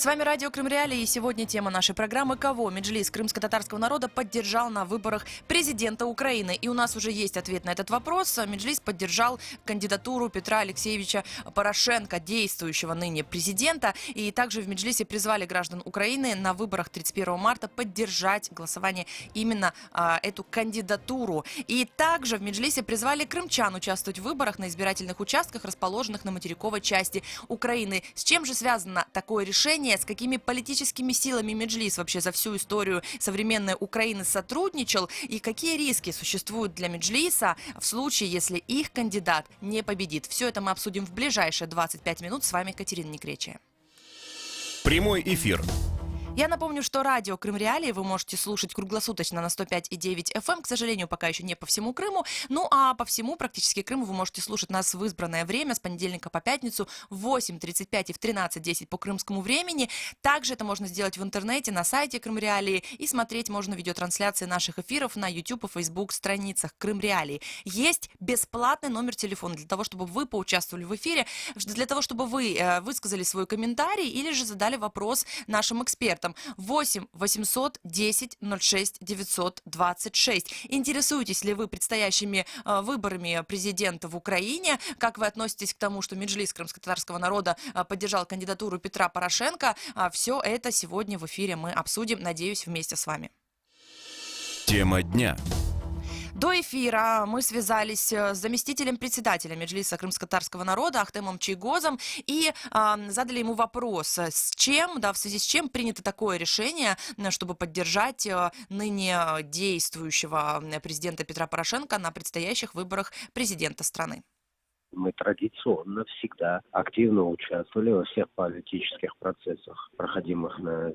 С вами радио Крым Реалии, и сегодня тема нашей программы «Кого Меджлис крымско-татарского народа поддержал на выборах президента Украины?». И у нас уже есть ответ на этот вопрос. Меджлис поддержал кандидатуру Петра Алексеевича Порошенко, действующего ныне президента. И также в Меджлисе призвали граждан Украины на выборах 31 марта поддержать голосование именно эту кандидатуру. И также в Меджлисе призвали крымчан участвовать в выборах на избирательных участках, расположенных на материковой части Украины. С чем же связано такое решение? С какими политическими силами Меджлис вообще за всю историю современной Украины сотрудничал? И какие риски существуют для Меджлиса в случае, если их кандидат не победит? Все это мы обсудим в ближайшие 25 минут. С вами Катерина Некречия. Прямой эфир. Я напомню, что радио Крым Реалии вы можете слушать круглосуточно на 105,9 FM. К сожалению, пока еще не по всему Крыму. Ну а по всему практически Крыму вы можете слушать нас в избранное время с понедельника по пятницу в 8:35 и в 13:10 по крымскому времени. Также это можно сделать в интернете, на сайте Крым Реалии. И смотреть можно видеотрансляции наших эфиров на YouTube и Facebook страницах Крым Реалии. Есть бесплатный номер телефона для того, чтобы вы поучаствовали в эфире, для того, чтобы вы высказали свой комментарий или же задали вопрос нашим экспертам. 8 810 06 926. Интересуетесь ли вы предстоящими выборами президента в Украине? Как вы относитесь к тому, что Меджлис крымско-татарского народа поддержал кандидатуру Петра Порошенко? Все это сегодня в эфире мы обсудим, надеюсь, вместе с вами. Тема дня. До эфира мы связались с заместителем председателя Меджлиса крымско-татарского народа Ахтемом Чийгозом и задали ему вопрос, в связи с чем принято такое решение, чтобы поддержать ныне действующего президента Петра Порошенко на предстоящих выборах президента страны. Мы традиционно всегда активно участвовали во всех политических процессах, проходимых на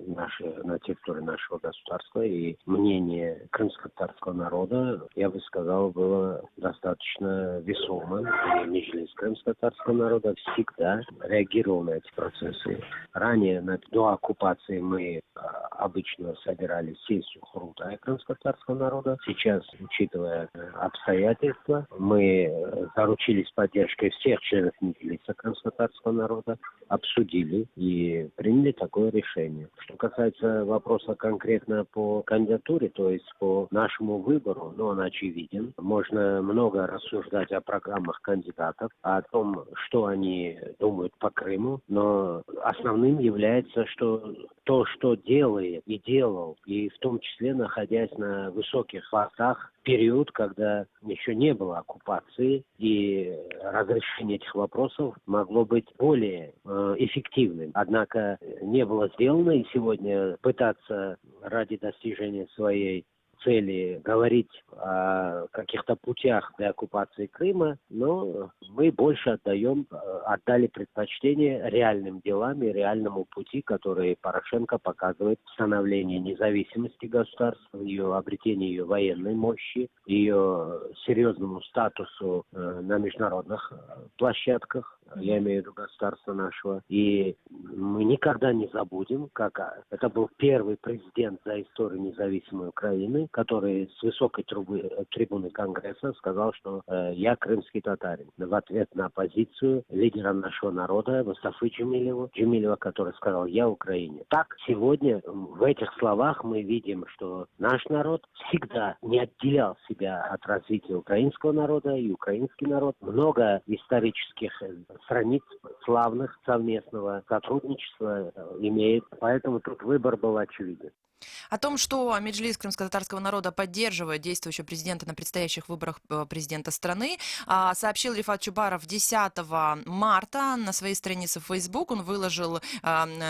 территории нашего государства. И мнение крымско-татарского народа, я бы сказал, было достаточно весомым. И Меджлис крымско-татарского народа всегда реагировал на эти процессы. Ранее, до оккупации, мы обычно собирали сессию Хурултая крымско-татарского народа. Сейчас, учитывая обстоятельства, мы заручились поддержкой всех членов Меджлиса крымско-татарского народа, обсудили и приняли такое решение. Что касается вопроса конкретно по кандидатуре, то есть по нашему выбору, он очевиден. Можно много рассуждать о программах кандидатов, о том, что они думают по Крыму, но основным является, что то, что делает и делал, и в том числе находясь на высоких постах, период, когда еще не было оккупации, и разрешение этих вопросов могло быть более эффективным. Однако не было сделано, и сегодня пытаться ради достижения своей цели говорить о каких-то путях для оккупации Крыма, но мы больше отдали предпочтение реальным делам и реальному пути, который Порошенко показывает в становлении независимости государства, ее обретении ее военной мощи, ее серьезному статусу на международных площадках, я имею в виду государства нашего. И мы никогда не забудем, как это был первый президент за историю независимой Украины, который с высокой трибуны Конгресса сказал, что я крымский татарин. В ответ на позицию лидера нашего народа Мустафы Джемилева, который сказал «я украинец». Так, сегодня в этих словах мы видим, что наш народ всегда не отделял себя от развития украинского народа, и украинский народ много исторических страниц славных совместного сотрудничества имеет. Поэтому тут выбор был очевиден. О том, что Меджлис крымско-татарского народа поддерживает действующего президента на предстоящих выборах президента страны, сообщил Рифат Чубаров 10 марта на своей странице в Facebook. Он выложил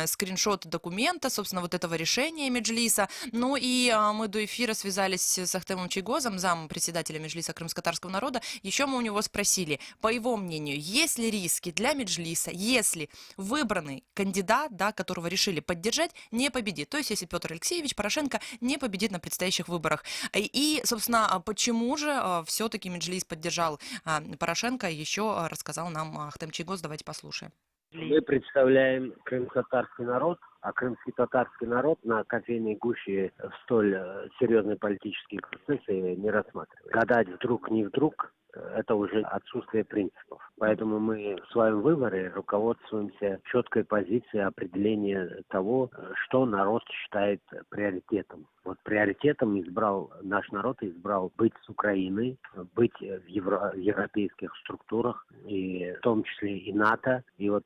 скриншот документа, собственно, вот этого решения Меджлиса. Ну и мы до эфира связались с Ахтемом Чийгозом, зампредседателя Меджлиса крымско-татарского народа. Еще мы у него спросили, по его мнению, есть ли риски для Меджлиса, если выбранный кандидат, которого решили поддержать, не победит. То есть, если Петр Алексеевич Порошенко не победит на предстоящих выборах. И, собственно, почему же все-таки Меджлис поддержал Порошенко, еще рассказал нам Ахтем Чийгоз. Давайте послушаем. Мы представляем крымско-татарский народ А крымский татарский народ на кофейной гуще столь серьезные политические процессы не рассматривает. Гадать вдруг, не вдруг, это уже отсутствие принципов. Поэтому мы в своем выборе руководствуемся четкой позицией определения того, что народ считает приоритетом. Вот приоритетом наш народ избрал быть с Украиной, быть в европейских структурах, и в том числе и НАТО. И вот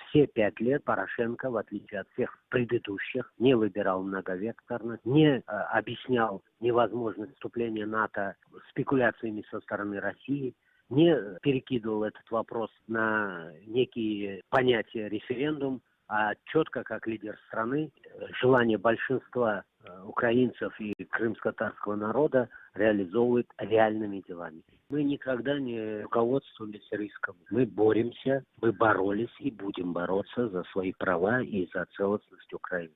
все 5 лет Порошенко, в отличие от всех предыдущих, не выбирал многовекторность, не объяснял невозможность вступления НАТО спекуляциями со стороны России, не перекидывал этот вопрос на некие понятия референдум, а четко, как лидер страны, желание большинства украинцев и крымско-татарского народа реализовывает реальными делами. Мы никогда не руководствовались риском. Мы боремся, мы боролись и будем бороться за свои права и за целостность Украины.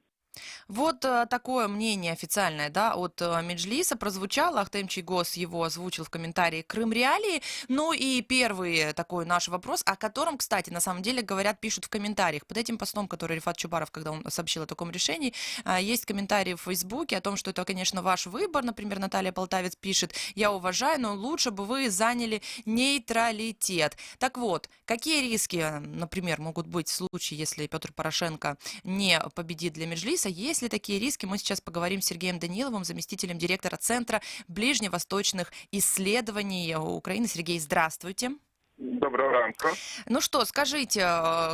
Вот такое мнение официальное, да, от Меджлиса прозвучало. Ахтем Чийгоз его озвучил в комментарии Крым Реалии. Ну и первый такой наш вопрос, о котором, кстати, на самом деле говорят, пишут в комментариях. Под этим постом, который Рифат Чубаров, когда он сообщил о таком решении, есть комментарии в Фейсбуке о том, что это, конечно, ваш выбор. Например, Наталья Полтавец пишет: я уважаю, но лучше бы вы заняли нейтралитет. Так вот, какие риски, например, могут быть в случае, если Петр Порошенко не победит для Меджлиса? Есть ли такие риски? Мы сейчас поговорим с Сергеем Даниловым, заместителем директора Центра ближневосточных исследований Украины. Сергей, здравствуйте. Доброго ранку. Ну что, скажите,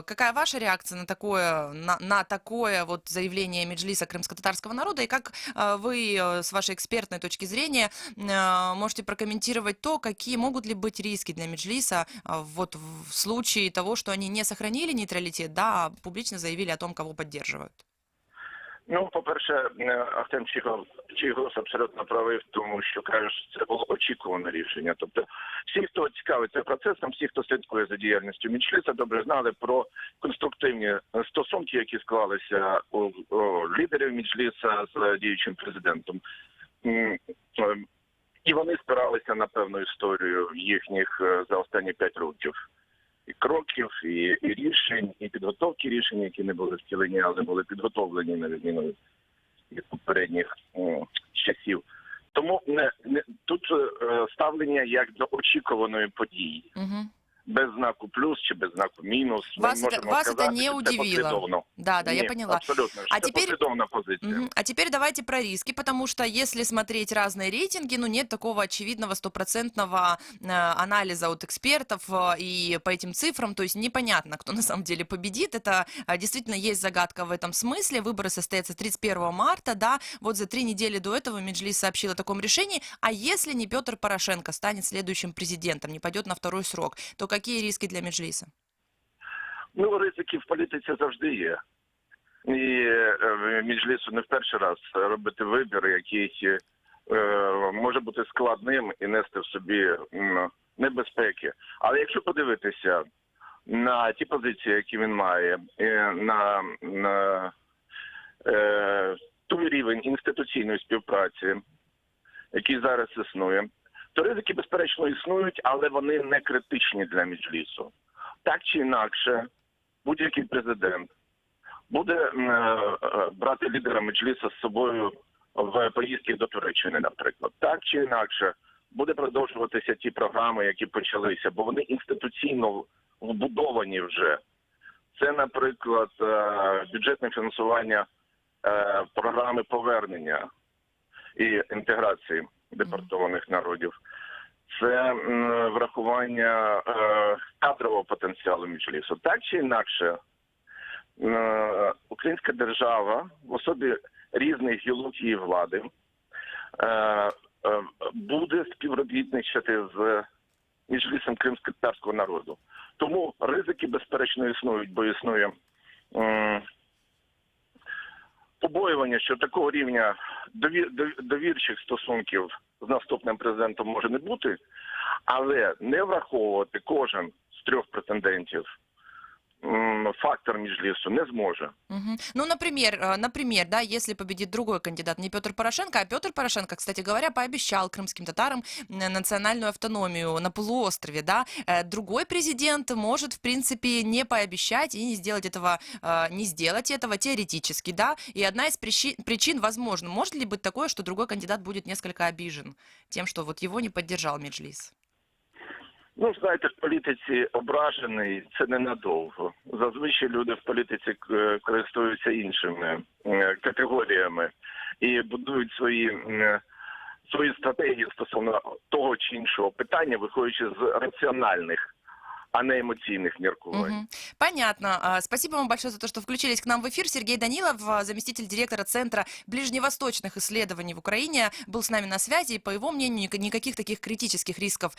какая ваша реакция на такое вот заявление Меджлиса крымско-татарского народа, и как вы с вашей экспертной точки зрения можете прокомментировать то, какие могут ли быть риски для Меджлиса вот в случае того, что они не сохранили нейтралитет, да, а публично заявили о том, кого поддерживают? Ну, по-перше, Ахтем Чийгоз абсолютно правий в тому, що каже, що це було очікуване рішення. Тобто всі, хто цікавиться процесом, всі, хто слідкує за діяльністю Меджлиса, добре знали про конструктивні стосунки, які склалися у лідерів Меджлиса з діючим президентом. І вони спиралися на певну історію їхніх за останні 5 років. І кроків, і рішень, і підготовки рішень, які не були втілені, але були підготовлені на відміну від попередніх часів. Тому тут ставлення як до очікуваної події. Угу. Без знаку плюс чи без знаку мінус. Вас это не удивило? Да, Нет, я поняла. Абсолютно. Это послідовна позиция. А теперь давайте про риски, потому что если смотреть разные рейтинги, ну нет такого очевидного стопроцентного анализа от экспертов и по этим цифрам, то есть непонятно, кто на самом деле победит. Это действительно есть загадка в этом смысле. Выборы состоятся 31 марта, да, вот за 3 недели до этого Меджлис сообщил о таком решении. А если не Петр Порошенко станет следующим президентом, не пойдет на второй срок, то какие риски для Меджлиса? Ну, ризики в політиці завжди є. І Меджлису не в перший раз робити вибір, який може бути складним і нести в собі небезпеки. Але якщо подивитися на ті позиції, які він має, на той рівень інституційної співпраці, який зараз існує, то ризики, безперечно, існують, але вони не критичні для Меджлису. Так чи інакше, будь-який президент буде брати лідера Меджлиса з собою в поїздки до Туреччини, наприклад. Так чи інакше, буде продовжуватися ті програми, які почалися, бо вони інституційно вбудовані вже. Це, наприклад, бюджетне фінансування програми повернення і інтеграції депортованих народів. Це врахування кадрового потенціалу Меджлису. Так чи інакше, українська держава в особі різних гілок її влади буде співробітничати з Меджлисом кримськотатарського народу. Тому ризики, безперечно, існують, бо існує побоювання, що такого рівня довірчих стосунків з наступним президентом може не бути, але не враховувати кожен з 3 претендентів фактор Меджлісу не зможе. Мгм. Ну, например, да, если победит другой кандидат, не Петр Порошенко, а Петр Порошенко, кстати говоря, пообещал крымским татарам национальную автономию на полуострове, да, другой президент может, в принципе, не пообещать и не сделать этого теоретически, да, и одна из причин, возможно, может ли быть такое, что другой кандидат будет несколько обижен тем, что вот его не поддержал Меджлис? Ну, знаєте, в політиці ображений – це ненадовго. Зазвичай люди в політиці користуються іншими категоріями і будують свої стратегії стосовно того чи іншого питання, виходячи з раціональних, а не эмоциональных міркувань. Мгм. Понятно. Спасибо вам большое за то, что включились к нам в эфир. Сергей Данилов, заместитель директора Центра ближневосточных исследований в Украине, был с нами на связи. И, по его мнению, никаких таких критических рисков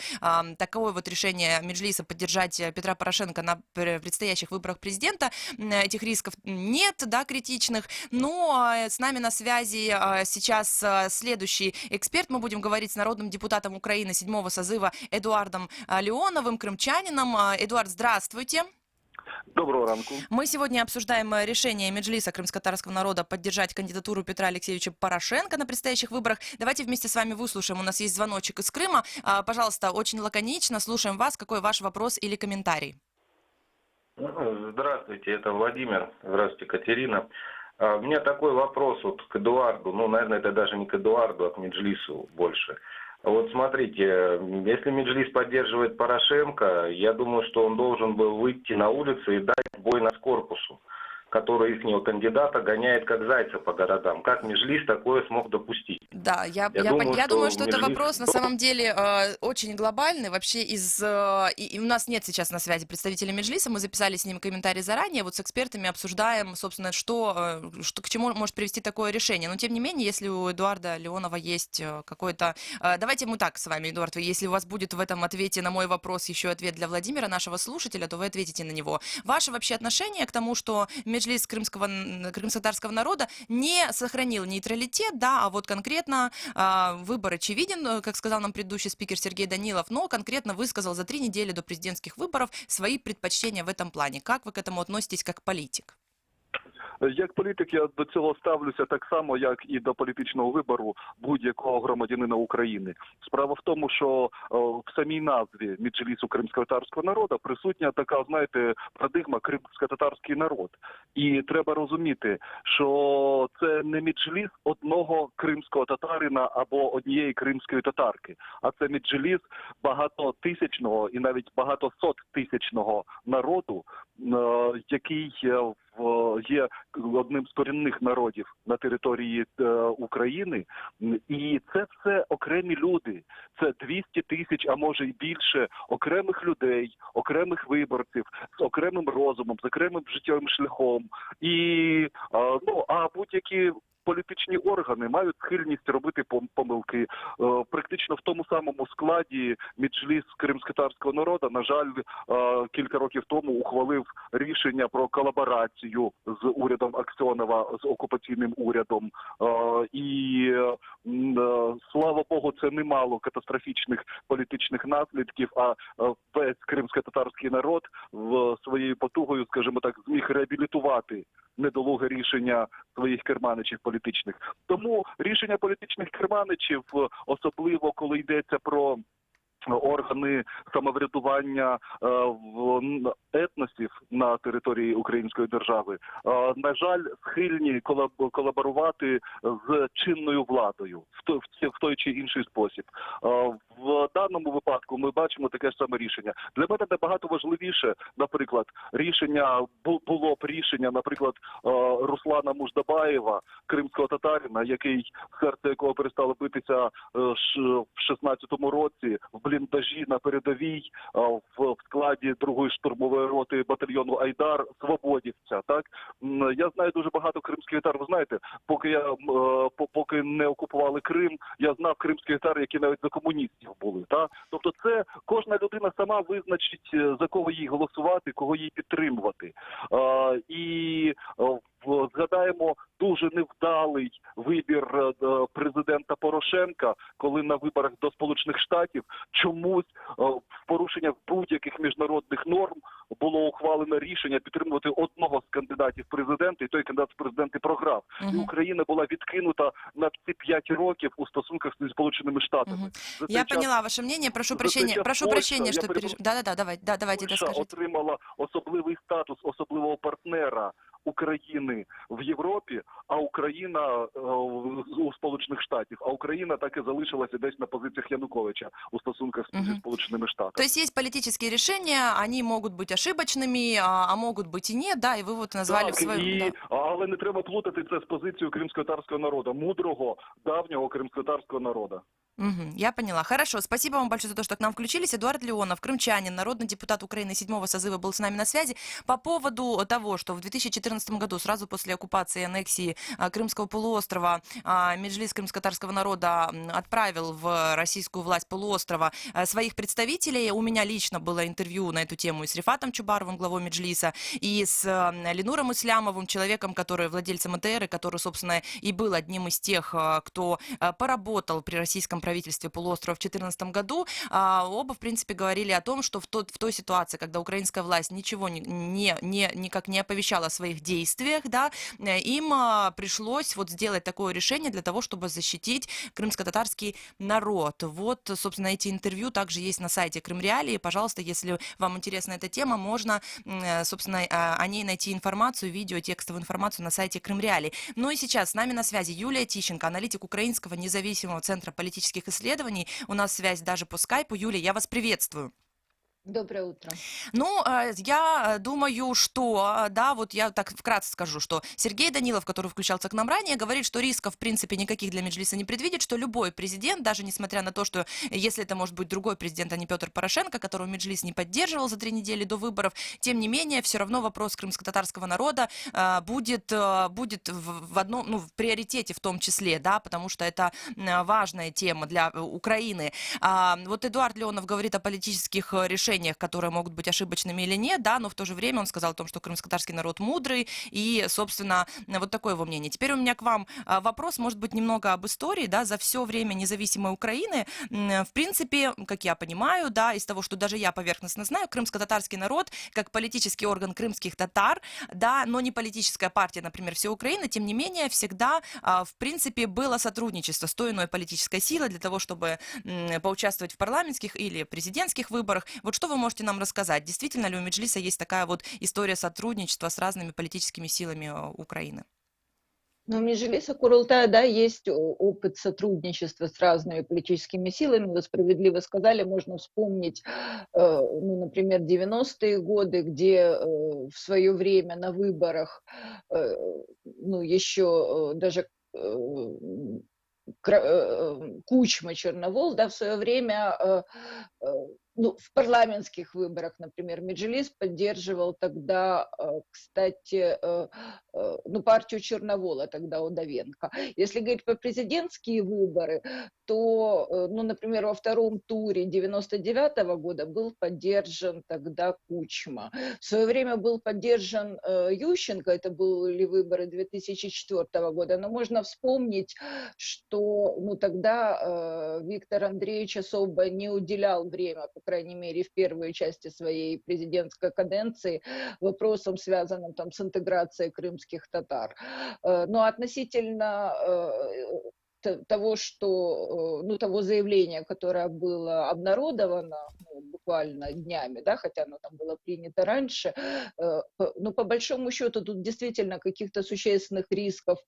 такое вот решение Меджлиса поддержать Петра Порошенко на предстоящих выборах президента, этих рисков нет, да, критичных. Но с нами на связи сейчас следующий эксперт. Мы будем говорить с народным депутатом Украины 7-го созыва Эдуардом Леоновым, крымчанином. Эдуард, здравствуйте. Доброго ранку. Мы сегодня обсуждаем решение Меджлиса крымско-татарского народа поддержать кандидатуру Петра Алексеевича Порошенко на предстоящих выборах. Давайте вместе с вами выслушаем. У нас есть звоночек из Крыма. Пожалуйста, очень лаконично слушаем вас. Какой ваш вопрос или комментарий? Здравствуйте, это Владимир. Здравствуйте, Катерина. У меня такой вопрос вот к Эдуарду. Ну, наверное, это даже не к Эдуарду, а к Меджлису больше. Вот смотрите, если Меджлис поддерживает Порошенко, я думаю, что он должен был выйти на улицу и дать бой Наскорпусу, который ихнего кандидата гоняет как зайца по городам. Как Меджлис такое смог допустить? Да, я думаю, что это вопрос на самом деле очень глобальный. Вообще и у нас нет сейчас на связи представителя Меджлиса, мы записали с ним комментарий заранее, вот с экспертами обсуждаем, собственно, что к чему может привести такое решение. Но тем не менее, если у Эдуарда Леонова есть какой-то... Давайте мы так с вами, Эдуард, если у вас будет в этом ответе на мой вопрос еще ответ для Владимира, нашего слушателя, то вы ответите на него. Ваше вообще отношение к тому, что Меджлис крымско-татарского народа не сохранил нейтралитет, да, а вот конкретно выбор очевиден, как сказал нам предыдущий спикер Сергей Данилов, но конкретно высказал за 3 недели до президентских выборов свои предпочтения в этом плане. Как вы к этому относитесь как политик? Як політик я до цього ставлюся так само, як і до політичного вибору будь-якого громадянина України. Справа в тому, що в самій назві Меджлісу кримсько-татарського народу присутня така, знаєте, парадигма кримсько-татарський народ. І треба розуміти, що це не Меджліс одного кримського татарина або однієї кримської татарки, а це Меджліс багатотисячного і навіть багатосоттисячного народу, який є одним з корінних народів на території України, і це все окремі люди. Це 200 тисяч, а може й більше окремих людей, окремих виборців, з окремим розумом, з окремим життєвим шляхом. І, а будь-які політичні органи мають схильність робити помилки. Практично в тому самому складі Меджліс кримсько-татарського народу, на жаль, кілька років тому ухвалив рішення про колаборацію з урядом Аксьонова, з окупаційним урядом. І, слава Богу, це не мало катастрофічних політичних наслідків, а весь кримсько-татарський народ своєю потугою, скажімо так, зміг реабілітувати недолуге рішення своїх керманичів політичних. Тому рішення політичних керманичів, особливо коли йдеться про органи самоврядування етносів на території Української держави, на жаль, схильні колаборувати з чинною владою в той чи інший спосіб. В даному випадку ми бачимо таке ж саме рішення. Для мене набагато важливіше, наприклад, було б рішення, наприклад, Руслана Муждабаєва, кримського татарина, серце якого перестало битися в 16-му році, в бліндажі на передовій, в складі 2-ї штурмової роти батальйону Айдар, свободівця. Так? Я знаю дуже багато кримських татар. Ви знаєте, поки не окупували Крим, я знав кримських татар, які навіть за комуністів були. Так? Тобто це кожна людина сама визначить, за кого їй голосувати, кого їй підтримувати. І Згадаємо дуже невдалий вибір президента Порошенка, коли на виборах до Сполучених Штатів чомусь в порушення будь-яких міжнародних норм було ухвалено рішення підтримувати одного з кандидатів в президенти, і той кандидат в президенти програв. І Україна була відкинута на ці 5 років у стосунках з Сполученими Штатами. Я поняла ваше мнение, прошу прощения, что давайте Польща доскажите. отримала особливий статус особливого партнера України в Європі, а Україна у Сполучених Штатів, а Україна так і залишилася десь на позиціях Януковича у стосунках зі Сполученими Штатами. То есть есть политические решения, они могут быть ошибочными, а могут быть и нет, да, и вы вот назвали Так, свою... але не треба плутати це з позицією кримськотатарського народу, мудрого, давнього кримськотатарського народу. Я поняла. Хорошо, спасибо вам большое за то, что к нам включились. Эдуард Леонов, крымчанин, народный депутат Украины 7-го созыва, был с нами на связи. По поводу того, что в 2014 году, сразу после оккупации и аннексии Крымского полуострова, Меджлис крымско-татарского народа отправил в российскую власть полуострова своих представителей. У меня лично было интервью на эту тему и с Рифатом Чубаровым, главой Меджлиса, и с Ленуром Ислямовым, человеком, который владельцем ЭТР, и который, собственно, и был одним из тех, кто поработал при российском правительстве полуострова в 2014 году. Оба, в принципе, говорили о том, что в той ситуации, когда украинская власть ничего никак не оповещала о своих действиях, да, им пришлось вот сделать такое решение для того, чтобы защитить крымско-татарский народ. Вот, собственно, эти интервью также есть на сайте Крым Реалии. Пожалуйста, если вам интересна эта тема, можно, собственно, о ней найти информацию, видео, текстовую информацию на сайте Крым Реалии. Ну и сейчас с нами на связи Юлия Тищенко, аналитик Украинского независимого центра политических исследований. У нас связь даже по скайпу. Юлия, я вас приветствую. Доброе утро. Ну, я думаю, что, да, вот я так вкратце скажу, что Сергей Данилов, который включался к нам ранее, говорит, что рисков, в принципе, никаких для Меджлиса не предвидит, что любой президент, даже несмотря на то, что если это может быть другой президент, а не Петр Порошенко, которого Меджлис не поддерживал за 3 недели до выборов, тем не менее, все равно вопрос крымско-татарского народа будет в одном, ну, в приоритете в том числе, да, потому что это важная тема для Украины. Вот Эдуард Леонов говорит о политических решениях, которые могут быть ошибочными или нет, да, но в то же время он сказал о том, что крымско-татарский народ мудрый, и, собственно, вот такое его мнение. Теперь у меня к вам вопрос, может быть, немного об истории, да, за все время независимой Украины, в принципе, как я понимаю, да, из того, что даже я поверхностно знаю, крымско-татарский народ, как политический орган крымских татар, да, но не политическая партия, например, всей Украины, тем не менее, всегда, в принципе, было сотрудничество с той иной политической силой для того, чтобы поучаствовать в парламентских или президентских выборах. Вот что вы можете нам рассказать? Действительно ли у Меджлиса есть такая вот история сотрудничества с разными политическими силами Украины? Но у Меджлиса Курултая, да, есть опыт сотрудничества с разными политическими силами. Вы справедливо сказали, можно вспомнить, ну, например, 90-е годы, где в свое время на выборах, ну, еще даже Кучма, Черновол, да, в свое время, ну, в парламентских выборах, например, Меджлис поддерживал тогда, кстати, ну, партию Черновола, тогда Удовенко. Если говорить про президентские выборы, то, ну, например, во втором туре 99-го года был поддержан тогда Кучма. В свое время был поддержан Ющенко, это были выборы 2004 года, но можно вспомнить, что, ну, тогда Виктор Андреевич особо не уделял время, по крайней мере, в первой части своей президентской каденции, вопросам, связанным там с интеграцией крымских татар. Но относительно того, что, ну, того заявления, которое было обнародовано, ну, буквально днями, да, хотя оно там было принято раньше, но по большому счету тут действительно каких-то существенных рисков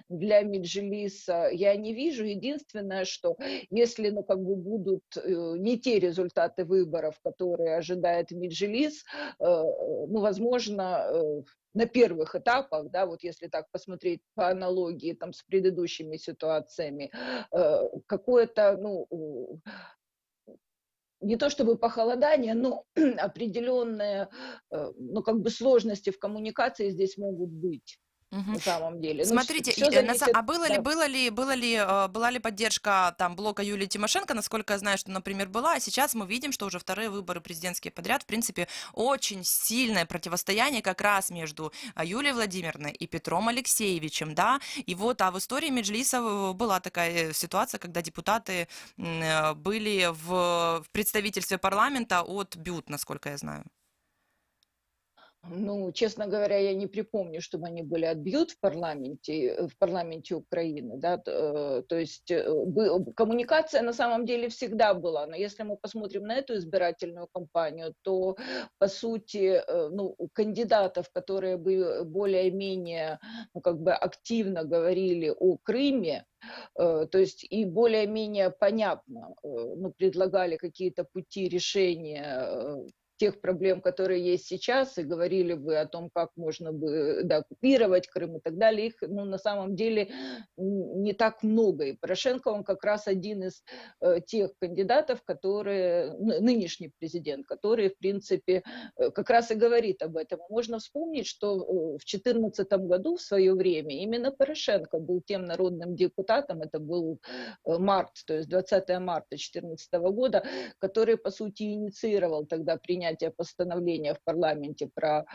для Меджлиса я не вижу. Единственное, что если, ну, как бы будут не те результаты выборов, которые ожидает Меджлис, ну, возможно, на первых этапах, да, вот если так посмотреть по аналогии там с предыдущими ситуациями, какое-то, ну, не то чтобы похолодание, но определенные, ну, как бы сложности в коммуникации здесь могут быть. Мгм. на самом деле. Ну, Смотрите, все зависит, а было ли, да. была ли поддержка там блока Юлии Тимошенко, насколько я знаю, что, например, была, а сейчас мы видим, что уже вторые выборы президентские подряд, в принципе, очень сильное противостояние как раз между Юлией Владимировной и Петром Алексеевичем, да, и вот, а в истории Меджлиса была такая ситуация, когда депутаты были в представительстве парламента от БЮТ, насколько я знаю. Ну, честно говоря, я не припомню, чтобы они были отбьют в парламенте Украины, да, то есть коммуникация на самом деле всегда была, но если мы посмотрим на эту избирательную кампанию, то, по сути, ну, у кандидатов, которые бы более-менее, ну, как бы активно говорили о Крыме, то есть и более-менее понятно, ну, предлагали какие-то пути решения тех проблем, которые есть сейчас, и говорили бы о том, как можно бы, да, оккупировать Крым и так далее, их, ну, на самом деле не так много. И Порошенко, он как раз один из тех кандидатов, которые, нынешний президент, который, в принципе, как раз и говорит об этом. Можно вспомнить, что в 2014 году, в свое время, именно Порошенко был тем народным депутатом, это был март, то есть 20 марта 2014 года, который, по сути, инициировал тогда принятие постановления в парламенте про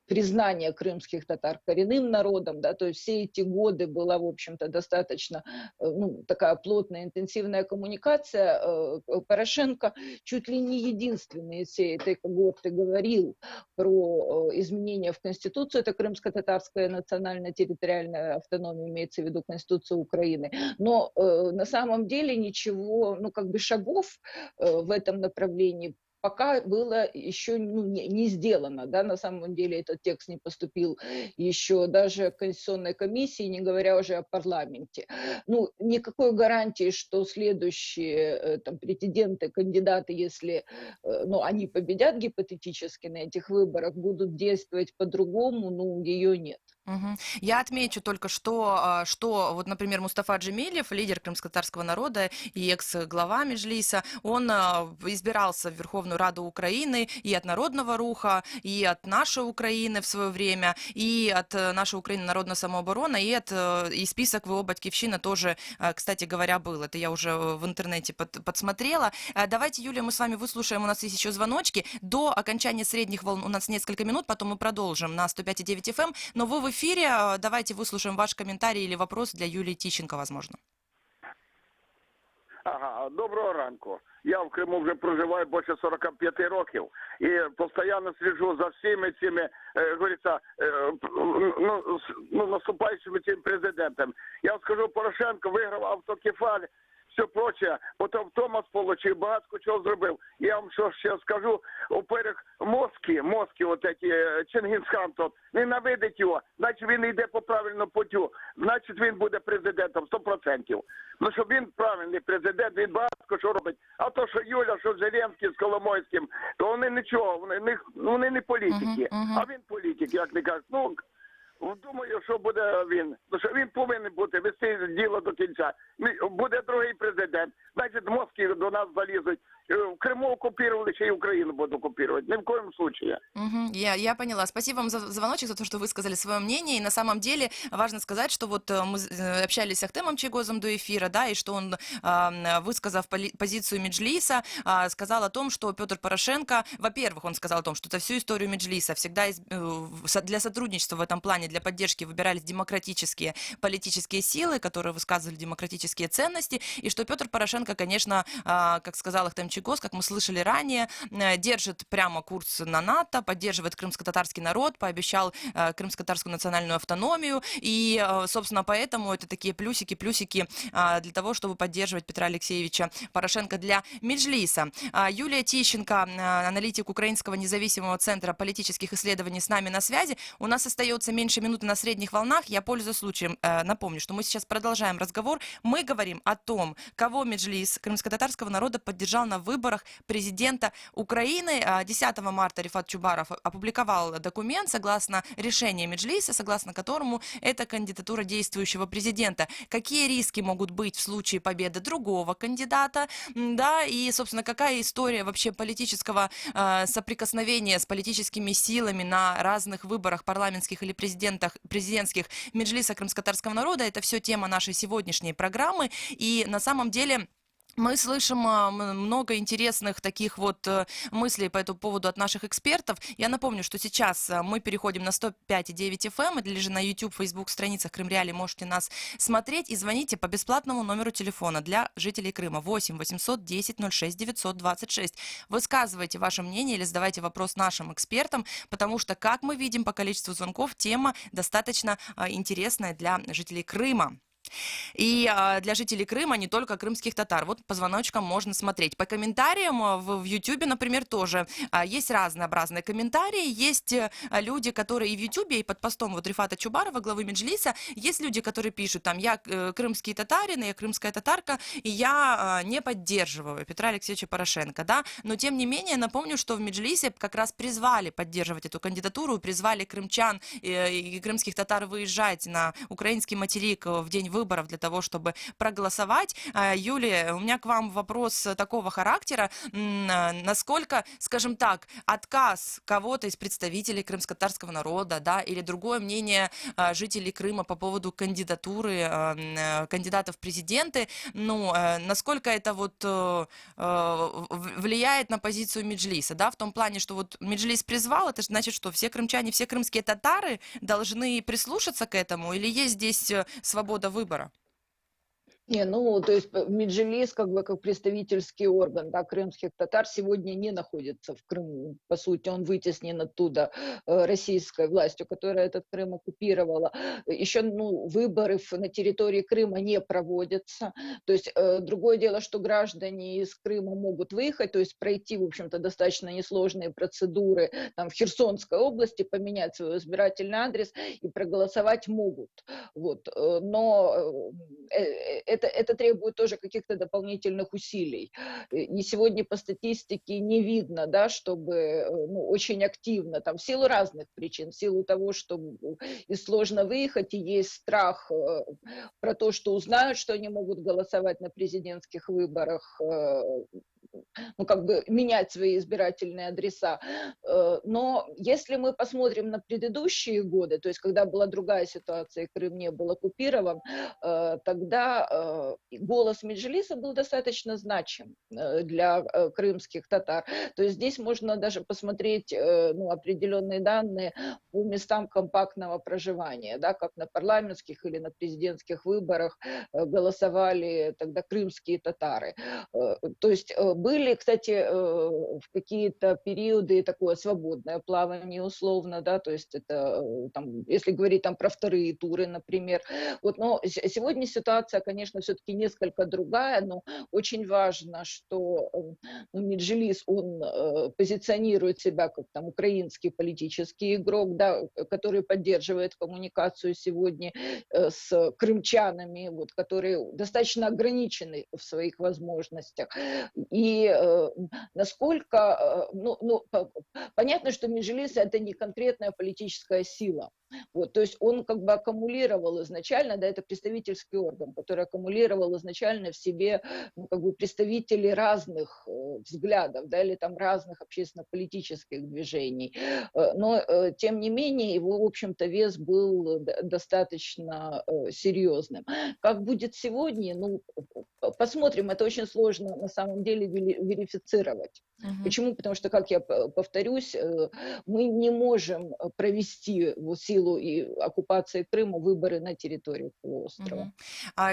признание крымских татар коренным народом, да, то есть все эти годы была, в общем-то, достаточно, ну, такая плотная, интенсивная коммуникация. Порошенко чуть ли не единственный из всей этой когорты говорил про изменения в Конституцию, это крымско-татарская национально-территориальная автономия, имеется в виду Конституция Украины, но на самом деле ничего, ну, как бы шагов в этом направлении пока было еще, ну, не сделано, да, на самом деле этот текст не поступил еще даже к Конституционной комиссии, не говоря уже о парламенте. Ну, никакой гарантии, что следующие там претенденты, кандидаты, если, ну, они победят гипотетически на этих выборах, будут действовать по-другому, ну, ее нет. Мгм. Я отмечу только, что вот, например, Мустафа Джемилев, лидер крымско-татарского народа и экс-глава Меджлиса, он избирался в Верховную Раду Украины и от Народного Руха, и от нашей Украины в свое время, и от нашей Украины Народная самооборона, и список ВО «Батьківщина» тоже, кстати говоря, был. Это я уже в интернете подсмотрела. Давайте, Юлия, мы с вами выслушаем, у нас есть еще звоночки. До окончания средних волн у нас несколько минут, потом мы продолжим на 105,9 FM, но вы в эфире, давайте выслушаем ваш комментарий или вопрос для Юлии Тищенко, возможно. Ага, доброго ранку. Я в Криму вже проживаю більше 45 років і постійно слежу за всіми цими, говориться, наступаючими цим президентом. Я скажу, Порошенко виграв автокефаль, все прочее, потім Томас получив, багато чого зробив. Я вам що ще скажу, уперед мозки от ці, Чингісхан тот, ненавидить його, значить він йде по правильному путю, значить він буде президентом 100%. Ну, що він правильний президент, він багато що робить. А то, що Юля, що Зеленський з Коломойським, то вони нічого, вони не політики, а він політик, як не кажуть. Ну, думаю, що буде він. Ну, що він повинен бути, вести діло до кінця. Буде другий президент. Значить, мозки до нас залізуть. В Крыму оккупировали, еще и Украину будут оккупировать. Ни в коем случае. Я поняла. Спасибо вам за звоночек, за то, что высказали свое мнение. И на самом деле важно сказать, что вот мы общались с Ахтемом Чийгозом до эфира, да, и что он, высказав позицию Меджлиса, сказал о том, что Петр Порошенко, во-первых, он сказал о том, что это всю историю Меджлиса всегда для сотрудничества в этом плане, для поддержки выбирались демократические политические силы, которые высказывали демократические ценности, и что Петр Порошенко, конечно, как сказал Ахтем Чийгоз, как мы слышали ранее, держит прямо курс на НАТО, поддерживает крымско-татарский народ, пообещал крымско-татарскую национальную автономию, и, собственно, поэтому это такие плюсики для того, чтобы поддерживать Петра Алексеевича Порошенко для Меджлиса. Юлия Тищенко, аналитик Украинского независимого центра политических исследований, с нами на связи. У нас остается меньше минуты на средних волнах. Я, пользуясь случаем, напомню, что мы сейчас продолжаем разговор. Мы говорим о том, кого Меджлис крымско-татарского народа поддержал на выборах президента Украины. 10 марта Рифат Чубаров опубликовал документ, согласно решению Меджлиса, согласно которому это кандидатура действующего президента. Какие риски могут быть в случае победы другого кандидата, да, и, собственно, какая история вообще политического соприкосновения с политическими силами на разных выборах парламентских или президентских Меджлиса крымско-татарского народа. Это все тема нашей сегодняшней программы. И на самом деле мы слышим много интересных таких вот мыслей по этому поводу от наших экспертов. Я напомню, что сейчас мы переходим на 105,9 FM, или же на YouTube, Facebook страницах Крым Реалии можете нас смотреть и звоните по бесплатному номеру телефона для жителей Крыма 8 800 10 06 926. Высказывайте ваше мнение или задавайте вопрос нашим экспертам, потому что, как мы видим по количеству звонков, тема достаточно интересная для жителей Крыма. И для жителей Крыма, не только крымских татар. Вот по звоночкам можно смотреть. По комментариям в Ютубе, например, тоже есть разнообразные комментарии. Есть люди, которые и в Ютубе, и под постом вот Рифата Чубарова, главы Меджлиса, есть люди, которые пишут там: я крымский татарин, я крымская татарка, и я не поддерживаю Петра Алексеевича Порошенко, да. Но тем не менее, напомню, что в Меджлисе как раз призвали поддерживать эту кандидатуру, призвали крымчан и крымских татар выезжать на украинский материк в день выборов для того, чтобы проголосовать. Юлия, у меня к вам вопрос такого характера. Насколько, скажем так, отказ кого-то из представителей крымско-татарского народа, да, или другое мнение жителей Крыма по поводу кандидатуры кандидатов в президенты, ну, насколько это вот влияет на позицию Меджлиса, да, в том плане, что вот Меджлис призвал, это значит, что все крымчане, все крымские татары должны прислушаться к этому, или есть здесь свобода выбора? Не, ну, то есть Меджлис, как бы как представительский орган, да, крымских татар сегодня не находится в Крыму. По сути, он вытеснен оттуда российской властью, которая этот Крым оккупировала. Еще, ну, выборы на территории Крыма не проводятся. То есть другое дело, что граждане из Крыма могут выехать, то есть пройти, в общем-то, достаточно несложные процедуры там в Херсонской области, поменять свой избирательный адрес и проголосовать могут. Вот. Но это требует тоже каких-то дополнительных усилий. И сегодня по статистике не видно, да, чтобы очень активно, там, в силу разных причин, в силу того, что и сложно выехать, и есть страх про то, что узнают, что они могут голосовать на президентских выборах, ну, как бы менять свои избирательные адреса. Но если мы посмотрим на предыдущие годы, то есть когда была другая ситуация, и Крым не был оккупирован, тогда голос Меджлиса был достаточно значим для крымских татар. То есть здесь можно даже посмотреть определенные данные по местам компактного проживания, да, как на парламентских или на президентских выборах голосовали тогда крымские татары. То есть были, кстати, в какие-то периоды такое свободное плавание условно, да, то есть это, там, если говорить там про вторые туры, например. Вот, но сегодня ситуация, конечно, все-таки несколько другая, но очень важно, что Меджлис, он позиционирует себя как там украинский политический игрок, да, который поддерживает коммуникацию сегодня с крымчанами, вот, которые достаточно ограничены в своих возможностях. И насколько, понятно, что Меджлис это не конкретная политическая сила. Вот, то есть он как бы аккумулировал изначально, да, это представительский орган, который аккумулировал изначально в себе как бы представителей разных взглядов, да, или там разных общественно-политических движений. Но, тем не менее, его, в общем-то, вес был достаточно серьезным. Как будет сегодня, посмотрим, это очень сложно на самом деле верифицировать. Почему? Потому что, как я повторюсь, мы не можем провести в силу и оккупации Крыма выборы на территории полуострова.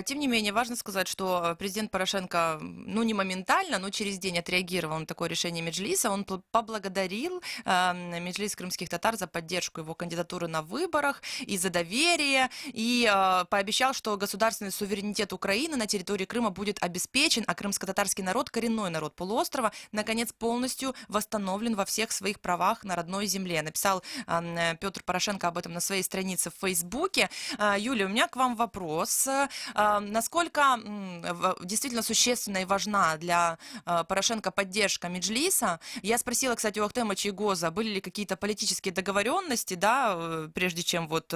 Тем не менее, важно сказать, что президент Порошенко, не моментально, но через день отреагировал на такое решение Меджлиса. Он поблагодарил Меджлис крымских татар за поддержку его кандидатуры на выборах и за доверие, и пообещал, что государственный суверенитет Украины на территории Крыма будет будет обеспечен, а крымско-татарский народ, коренной народ полуострова, наконец полностью восстановлен во всех своих правах на родной земле. Написал Петр Порошенко об этом на своей странице в Фейсбуке. Юлия, у меня к вам вопрос. Насколько действительно существенна и важна для Порошенко поддержка Меджлиса? Я спросила, кстати, у Ахтема Чийгоза, были ли какие-то политические договоренности, да, прежде чем вот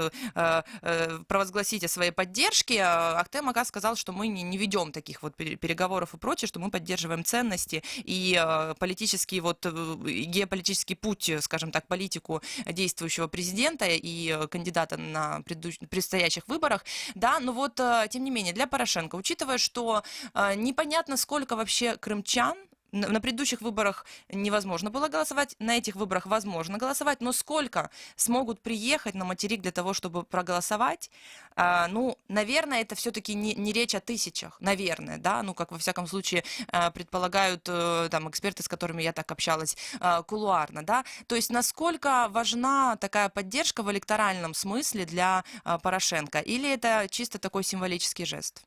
провозгласить о своей поддержке. Ахтем Ага сказал, что мы не ведем таких вот переговоров и прочее, что мы поддерживаем ценности и политический вот геополитический путь, скажем так, политику действующего президента и кандидата на предстоящих выборах. Да, но вот, тем не менее, для Порошенко, учитывая, что непонятно, сколько вообще крымчан, на предыдущих выборах невозможно было голосовать, на этих выборах возможно голосовать, но сколько смогут приехать на материк для того, чтобы проголосовать? Ну, наверное, это все-таки не речь о тысячах, наверное, да, ну, как во всяком случае предполагают там эксперты, с которыми я так общалась кулуарно, да, то есть насколько важна такая поддержка в электоральном смысле для Порошенко, или это чисто такой символический жест?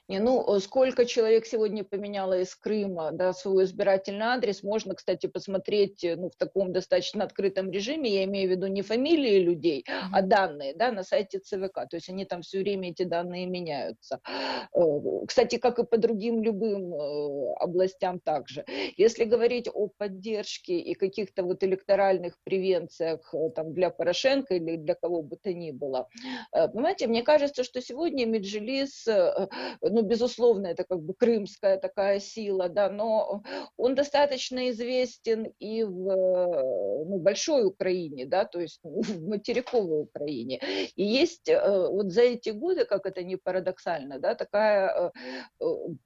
Ну, сколько человек сегодня поменяло из Крыма, да, свой избирательный адрес, можно, кстати, посмотреть, ну, в таком достаточно открытом режиме, я имею в виду не фамилии людей, а данные, да, на сайте ЦВК, то есть они там все время, эти данные меняются. Кстати, как и по другим любым областям также. Если говорить о поддержке и каких-то вот электоральных превенциях там для Порошенко или для кого бы то ни было, понимаете, мне кажется, что сегодня Меджлис, ну, безусловно, это как бы крымская такая сила, да, но он достаточно известен и в большой Украине, да, то есть в материковой Украине. И есть вот за эти годы, как это ни парадоксально, да, такая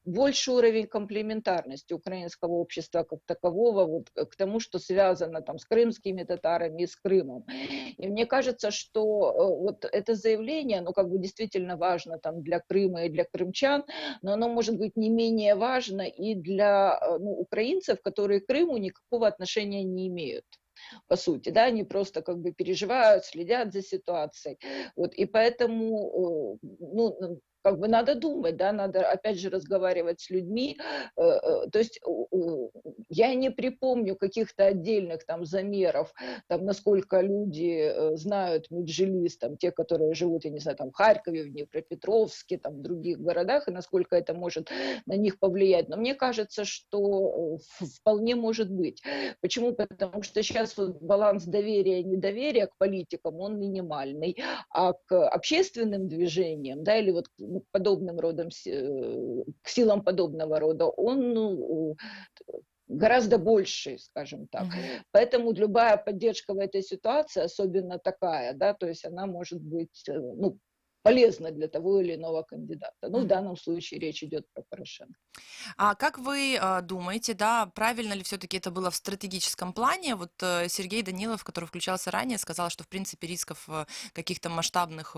больший уровень комплементарности украинского общества как такового вот к тому, что связано там с крымскими татарами и с Крымом. И мне кажется, что вот это заявление, ну, как бы действительно важно там для Крыма и для крымчан, но оно может быть не менее важно и для украинцев, которые к Крыму никакого отношения не имеют. По сути, да, они просто как бы переживают, следят за ситуацией. Вот, и поэтому, ну, как бы надо думать, да, надо опять же разговаривать с людьми. То есть я не припомню каких-то отдельных там замеров, там, насколько люди знают Меджлис, там, те, которые живут, я не знаю, там, в Харькове, в Днепропетровске, там, в других городах, и насколько это может на них повлиять. Но мне кажется, что вполне может быть. Почему? Потому что сейчас вот баланс доверия и недоверия к политикам, он минимальный, а к общественным движениям, да, или вот к подобным родам, к силам подобного рода, он, ну, гораздо больше, скажем так. Поэтому любая поддержка в этой ситуации, особенно такая, да, то есть она может быть, ну, полезна для того или иного кандидата. Ну, в данном случае речь идет про Порошенко. А как вы думаете, да, правильно ли все-таки это было в стратегическом плане? Вот Сергей Данилов, который включался ранее, сказал, что в принципе рисков каких-то масштабных,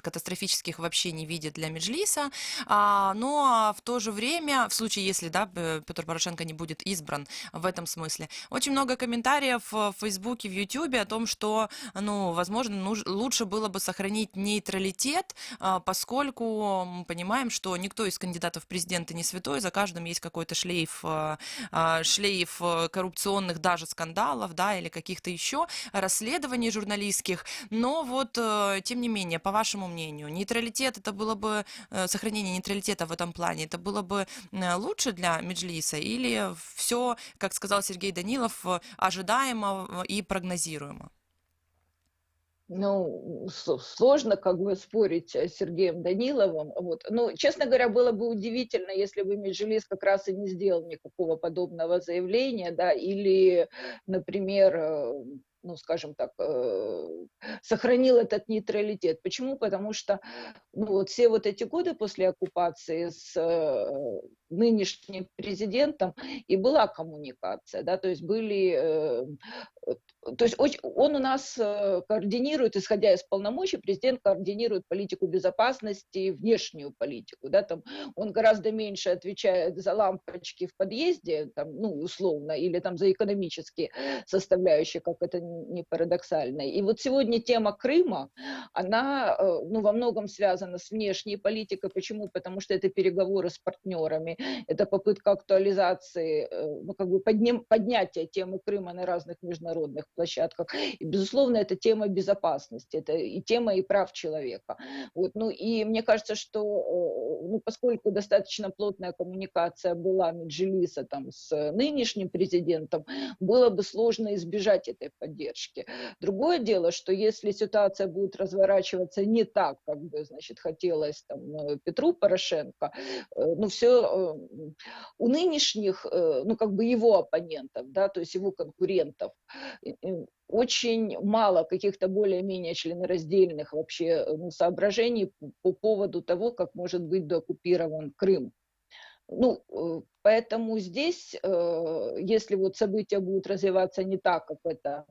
катастрофических вообще не видит для Меджлиса. Но в то же время, в случае, если, да, Петр Порошенко не будет избран в этом смысле, очень много комментариев в Фейсбуке, в Ютубе о том, что, ну, возможно, лучше было бы сохранить нейтралитет, поскольку мы понимаем, что никто из кандидатов в президенты не святой, за каждым есть какой-то шлейф коррупционных даже скандалов, да, или каких-то еще расследований журналистских. Но вот, тем не менее, по вашему мнению, нейтралитет, это было бы, сохранение нейтралитета в этом плане, это было бы лучше для Меджлиса, или все, как сказал Сергей Данилов, ожидаемо и прогнозируемо? Ну, сложно как бы спорить с Сергеем Даниловым. Вот. Ну, честно говоря, было бы удивительно, если бы Меджлис как раз и не сделал никакого подобного заявления, да, или, например, ну, скажем так, сохранил этот нейтралитет. Почему? Потому что ну, вот все вот эти годы после оккупации с нынешним президентом и была коммуникация, да, то есть были... То есть он у нас координирует, исходя из полномочий, президент координирует политику безопасности, внешнюю политику. Да, там он гораздо меньше отвечает за лампочки в подъезде, там, ну, условно, или там за экономические составляющие, как это не парадоксально. И вот сегодня тема Крыма, она ну, во многом связана связано с внешней политикой. Почему? Потому что это переговоры с партнерами, это попытка актуализации, ну, как бы поднятия темы Крыма на разных международных площадках. И, безусловно, это тема безопасности, это и тема и прав человека. Вот, ну, и мне кажется, что ну, поскольку достаточно плотная коммуникация была Меджлиса там с нынешним президентом, было бы сложно избежать этой поддержки. Другое дело, что если ситуация будет разворачиваться не так, как бы, значит, хотелось там Петру Порошенко, ну, все у нынешних, ну, как бы его оппонентов, да, то есть его конкурентов, очень мало каких-то более-менее членораздельных вообще ну, соображений по поводу того, как может быть дооккупирован Крым. Ну, поэтому здесь, если вот события будут развиваться не так, как это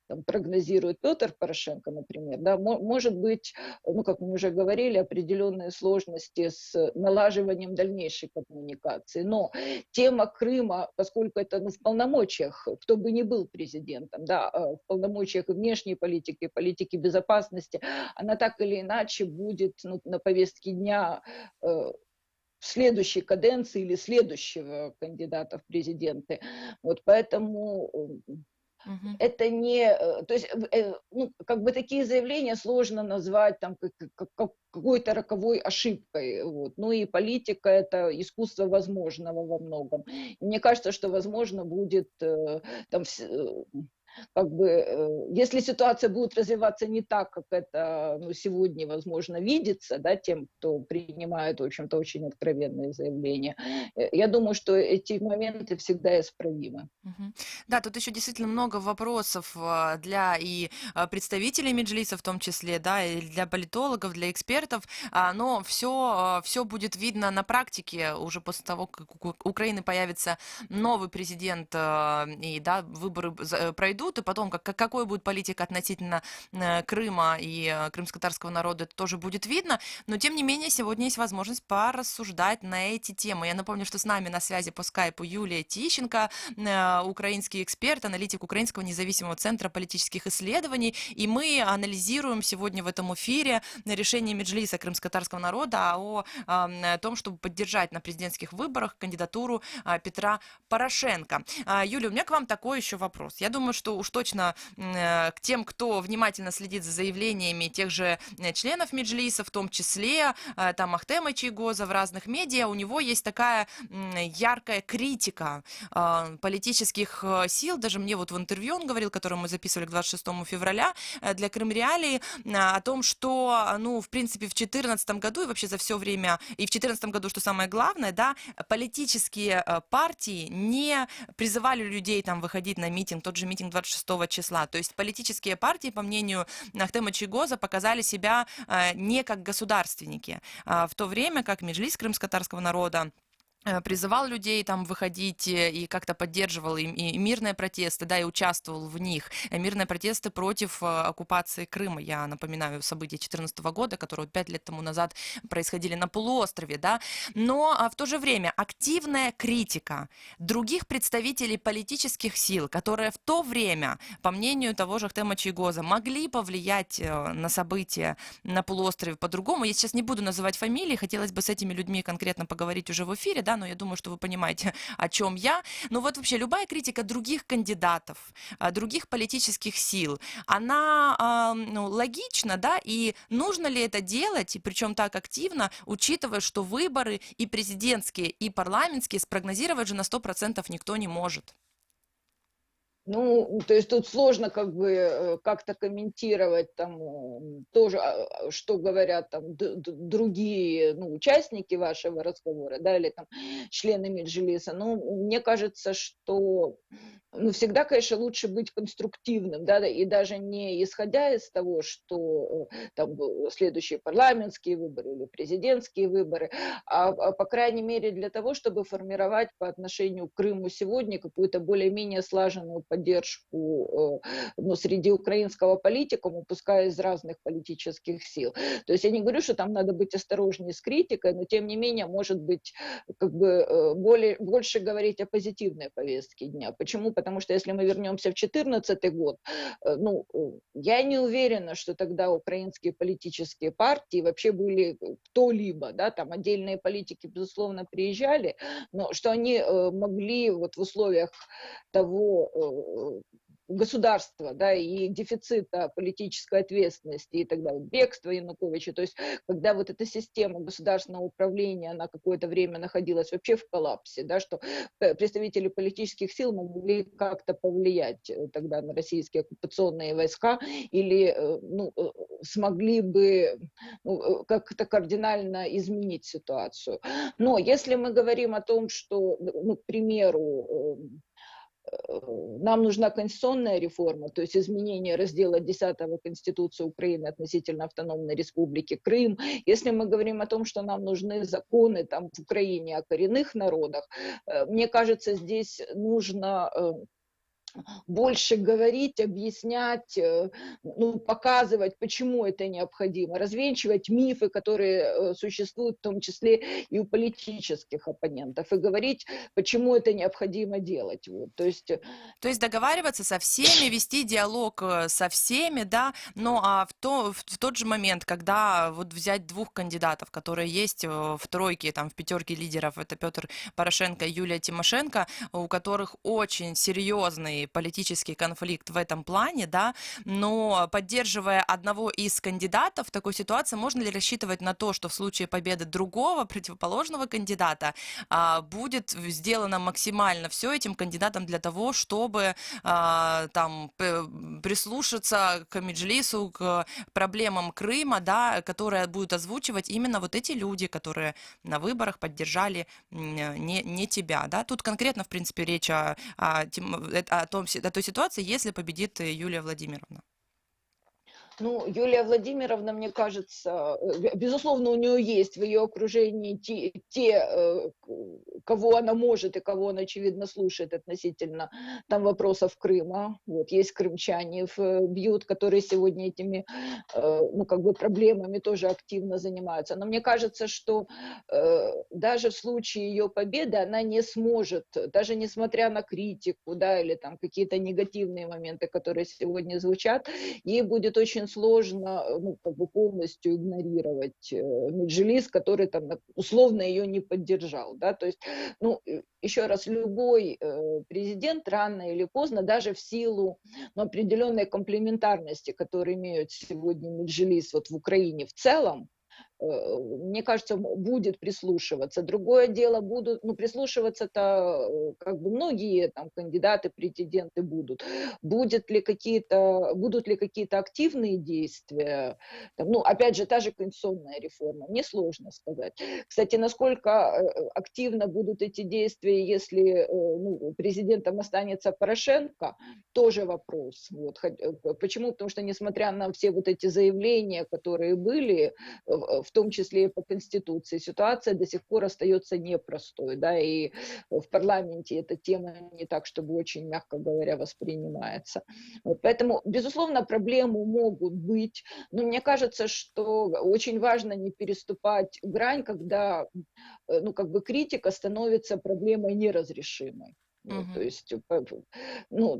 там, прогнозирует Петр Порошенко, например, да, может быть, ну, как мы уже говорили, определенные сложности с налаживанием дальнейшей коммуникации. Но тема Крыма, поскольку это ну, в полномочиях, кто бы ни был президентом, да, в полномочиях и внешней политики, и политики безопасности, она так или иначе будет ну, на повестке дня следующей каденции или следующего кандидата в президенты. Вот поэтому это не... То есть, ну, как бы такие заявления сложно назвать там, какой-то роковой ошибкой. Вот. Ну и политика – это искусство возможного во многом. И мне кажется, что возможно будет там, как бы, если ситуация будет развиваться не так, как это ну, сегодня, возможно, видится, да, тем, кто принимает, в общем-то, очень откровенные заявления, я думаю, что эти моменты всегда исправимы. Да, тут еще действительно много вопросов для и представителей Меджлиса в том числе, да, и для политологов, для экспертов, но все будет видно на практике уже после того, как у Украины появится новый президент, и да, выборы пройдут, и потом какой будет политика относительно Крыма и крымско-татарского народа, это тоже будет видно, но тем не менее сегодня есть возможность порассуждать на эти темы. Я напомню, что с нами на связи по скайпу Юлия Тищенко, украинский эксперт, аналитик Украинского независимого центра политических исследований, и мы анализируем сегодня в этом эфире решение Меджлиса крымско-татарского народа о том, чтобы поддержать на президентских выборах кандидатуру Петра Порошенко. Юлия, у меня к вам такой еще вопрос. Я думаю, что уж точно к тем, кто внимательно следит за заявлениями тех же членов Меджлиса, в том числе там Ахтема Чийгоза в разных медиа, у него есть такая яркая критика политических сил. Даже мне вот в интервью он говорил, которое мы записывали к 26 февраля для Крым Реалии, о том, что, ну, в принципе, в 2014 году и вообще за все время, и в 2014 году, что самое главное, да, политические партии не призывали людей там выходить на митинг, тот же митинг 26 числа. То есть политические партии, по мнению Ахтема Чийгоза, показали себя не как государственники, в то время как Меджлис крымско-татарского народа призывал людей там выходить и как-то поддерживал и мирные протесты, да, и участвовал в них. Мирные протесты против оккупации Крыма. Я напоминаю события 2014 года, которые 5 лет тому назад происходили на полуострове, да. Но в то же время активная критика других представителей политических сил, которые в то время, по мнению того же Ахтема Чийгоза, могли повлиять на события на полуострове по-другому. Я сейчас не буду называть фамилии, хотелось бы с этими людьми конкретно поговорить уже в эфире, да, но я думаю, что вы понимаете, о чем я. Но вот вообще любая критика других кандидатов, других политических сил, она ну, логична, да, и нужно ли это делать, и причем так активно, учитывая, что выборы и президентские, и парламентские спрогнозировать же на 100% никто не может. Ну, то есть тут сложно как бы как-то комментировать там тоже, что говорят там другие ну, участники вашего разговора, да, или там члены Меджлиса. Ну, мне кажется, что ну, всегда, конечно, лучше быть конструктивным, да, и даже не исходя из того, что там следующие парламентские выборы или президентские выборы, а по крайней мере для того, чтобы формировать по отношению к Крыму сегодня какую-то более-менее слаженную поддержку ну, среди украинского политикума, пускай из разных политических сил. То есть я не говорю, что там надо быть осторожнее с критикой, но тем не менее, может быть, как бы больше говорить о позитивной повестке дня. Почему? Потому что если мы вернемся в 2014 год, ну, я не уверена, что тогда украинские политические партии вообще были кто-либо, да, там отдельные политики, безусловно, приезжали, но что они могли вот в условиях того государства, да, и дефицита политической ответственности и так далее, бегства Януковича, то есть когда вот эта система государственного управления, она какое-то время находилась вообще в коллапсе, да, что представители политических сил могли как-то повлиять тогда на российские оккупационные войска или ну, смогли бы ну, как-то кардинально изменить ситуацию. Но если мы говорим о том, что, ну, к примеру, нам нужна конституционная реформа, то есть изменение раздела 10 Конституции Украины относительно автономной республики Крым. Если мы говорим о том, что нам нужны законы там, в Украине о коренных народах, мне кажется, здесь нужно больше говорить, объяснять, ну, показывать, почему это необходимо, развенчивать мифы, которые существуют в том числе и у политических оппонентов, и говорить, почему это необходимо делать. Вот. То есть договариваться со всеми, вести диалог со всеми, да, но в тот же момент, когда вот взять двух кандидатов, которые есть в тройке, там, в пятерке лидеров, это Петр Порошенко и Юлия Тимошенко, у которых очень серьезный политический конфликт в этом плане, да, но поддерживая одного из кандидатов в такой ситуации, можно ли рассчитывать на то, что в случае победы другого, противоположного кандидата, будет сделано максимально все этим кандидатам для того, чтобы там прислушаться к Меджлису, к проблемам Крыма, да, которые будут озвучивать именно вот эти люди, которые на выборах поддержали не тебя, да. Тут конкретно, в принципе, речь о той ситуации, если победит Юлия Владимировна. Ну, Юлия Владимировна, мне кажется, безусловно, у нее есть в ее окружении те, кого она может и кого она, очевидно, слушает относительно там вопросов Крыма. Вот, есть крымчане в Бьют, которые сегодня этими, ну, как бы проблемами тоже активно занимаются. Но мне кажется, что даже в случае ее победы она не сможет, даже несмотря на критику, да, или там какие-то негативные моменты, которые сегодня звучат, ей будет очень сложно, ну, как бы полностью игнорировать Меджлис, который там условно ее не поддержал, да, то есть, ну, еще раз, любой президент рано или поздно, даже в силу, ну, определенной комплементарности, которую имеют сегодня Меджлис вот в Украине в целом, мне кажется, будет прислушиваться. Другое дело, будут, ну, прислушиваться-то как бы многие там кандидаты, претенденты будут. Будут ли какие-то активные действия? Там, ну, опять же, та же конституционная реформа. Мне сложно сказать. Кстати, насколько активно будут эти действия, если ну, президентом останется Порошенко, тоже вопрос. Вот. Почему? Потому что, несмотря на все вот эти заявления, которые были, в том числе и по Конституции, ситуация до сих пор остается непростой, да, и в парламенте эта тема не так, чтобы очень, мягко говоря, воспринимается. Вот, поэтому, безусловно, проблемы могут быть, но мне кажется, что очень важно не переступать грань, когда, ну, как бы критика становится проблемой неразрешимой. Вот, то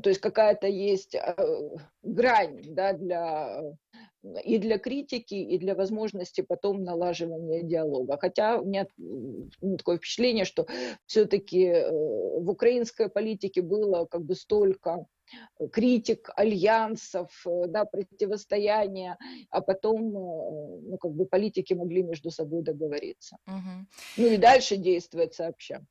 есть какая-то есть грань, да, и для критики, и для возможности потом налаживания диалога. Хотя у меня такое впечатление, что все-таки в украинской политике было как бы столько критик альянсов, да, противостояния, а потом, ну, как бы политики могли между собой договориться. Ну и дальше действовать сообща.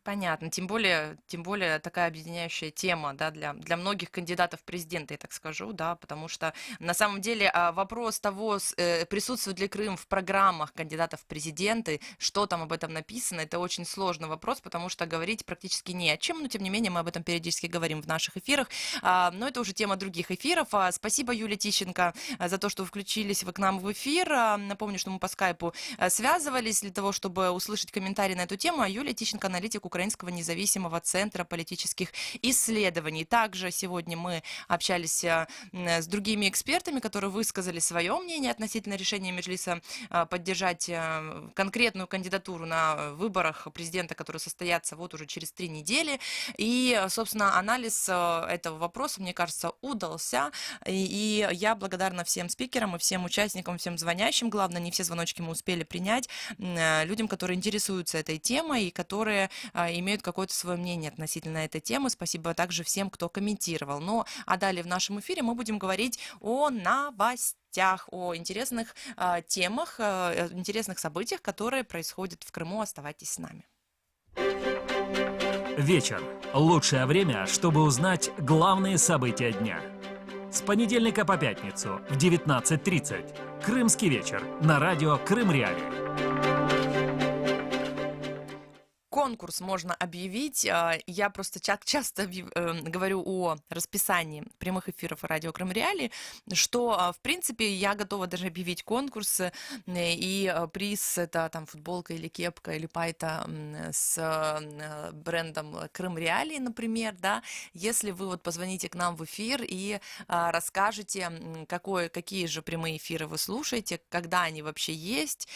Понятно. Тем более такая объединяющая тема, да, для многих кандидатов в президенты, я так скажу, да, потому что на самом деле вопрос того, присутствует ли Крым в программах кандидатов в президенты, что там об этом написано, это очень сложный вопрос, потому что говорить практически не о чем, но тем не менее мы об этом периодически говорим в наших эфирах. эфирах, но это уже тема других эфиров. Спасибо, Юлия Тищенко, за то, что включились вы к нам в эфир. Напомню, что мы по скайпу связывались для того, чтобы услышать комментарии на эту тему. А Юлия Тищенко, аналитик Украинского независимого центра политических исследований. Также сегодня мы общались с другими экспертами, которые высказали свое мнение относительно решения Меджлиса поддержать конкретную кандидатуру на выборах президента, которые состоятся вот уже через 3 недели. И, собственно, анализ этого вопроса, мне кажется, удался. И я благодарна всем спикерам и всем участникам, всем звонящим. Главное, не все звоночки мы успели принять. Людям, которые интересуются этой темой и которые имеют какое-то свое мнение относительно этой темы. Спасибо также всем, кто комментировал. Ну, а далее в нашем эфире мы будем говорить о новостях, о интересных темах, интересных событиях, которые происходят в Крыму. Оставайтесь с нами. Вечер. Лучшее время, чтобы узнать главные события дня. С понедельника по пятницу в 19:30. Крымский вечер на радио Крым Реалии. Конкурс можно объявить. Я просто часто говорю о расписании прямых эфиров радио Крым Реалии, что, в принципе, я готова даже объявить конкурс, и приз — это там футболка или кепка или пайта с брендом Крым Реалии, например, да. Если вы вот позвоните к нам в эфир и расскажете, какие же прямые эфиры вы слушаете, когда они вообще есть.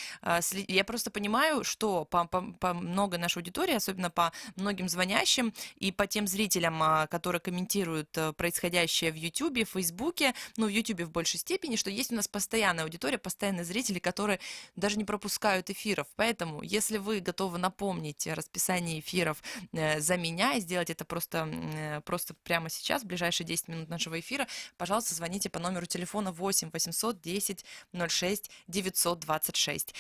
Я просто понимаю, что по много нашей аудитории, особенно по многим звонящим и по тем зрителям, которые комментируют происходящее в Ютубе, в Фейсбуке, ну, в Ютубе в большей степени, что есть у нас постоянная аудитория, постоянные зрители, которые даже не пропускают эфиров. Поэтому, если вы готовы напомнить расписание эфиров за меня и сделать это просто прямо сейчас, в ближайшие 10 минут нашего эфира, пожалуйста, звоните по номеру телефона 8 800 10 06 926.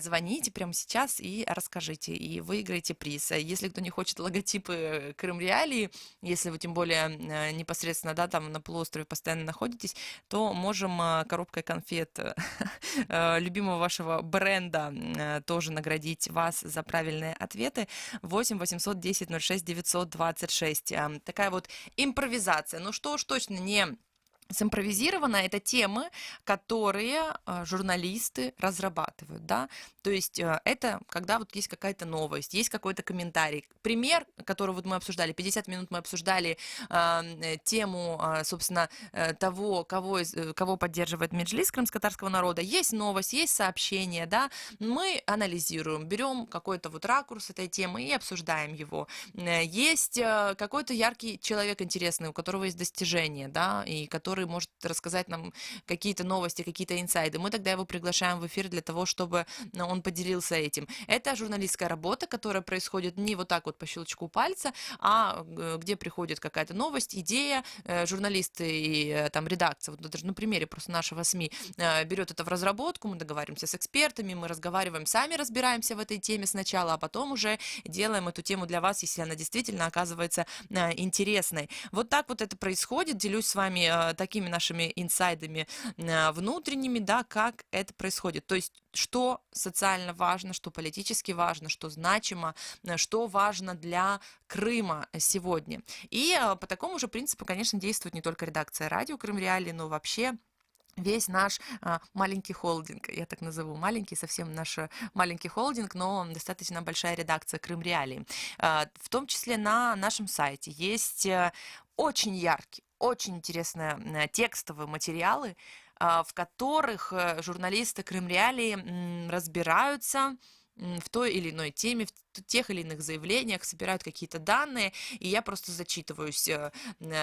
Звоните прямо сейчас и расскажите, и выиграете приз. Если кто не хочет логотипы Крым Реалии, если вы тем более непосредственно, да, там на полуострове постоянно находитесь, то можем коробкой конфет любимого вашего бренда тоже наградить вас за правильные ответы. 8 800 10 06 926. Такая вот импровизация. Ну что уж точно не симпровизировано, это темы, которые журналисты разрабатывают, да, то есть это когда вот есть какая-то новость, есть какой-то комментарий. Пример, который вот мы обсуждали, 50 минут мы обсуждали тему, собственно, того, кого поддерживает Меджлис крымско-татарского народа. Есть новость, есть сообщение, да, мы анализируем, берем какой-то вот ракурс этой темы и обсуждаем его. Есть какой-то яркий человек интересный, у которого есть достижения, да, и который может рассказать нам какие-то новости, какие-то инсайды. Мы тогда его приглашаем в эфир для того, чтобы он поделился этим. Это журналистская работа, которая происходит не вот так вот по щелчку пальца, а где приходит какая-то новость, идея, журналисты и там редакция, вот даже на примере просто нашего СМИ, берет это в разработку, мы договариваемся с экспертами, мы разговариваем, сами разбираемся в этой теме сначала, а потом уже делаем эту тему для вас, если она действительно оказывается интересной. Вот так вот это происходит. Делюсь с вами такими нашими инсайдами внутренними, да, как это происходит. То есть, что социально важно, что политически важно, что значимо, что важно для Крыма сегодня. И по такому же принципу, конечно, действует не только редакция радио Крым Реалии, но вообще весь наш маленький холдинг, я так назову, маленький, совсем наш маленький холдинг, но достаточно большая редакция Крым Реалии. В том числе на нашем сайте есть очень яркий, очень интересные текстовые материалы, в которых журналисты Крым Реалии разбираются в той или иной теме, в тех или иных заявлениях, собирают какие-то данные, и я просто зачитываюсь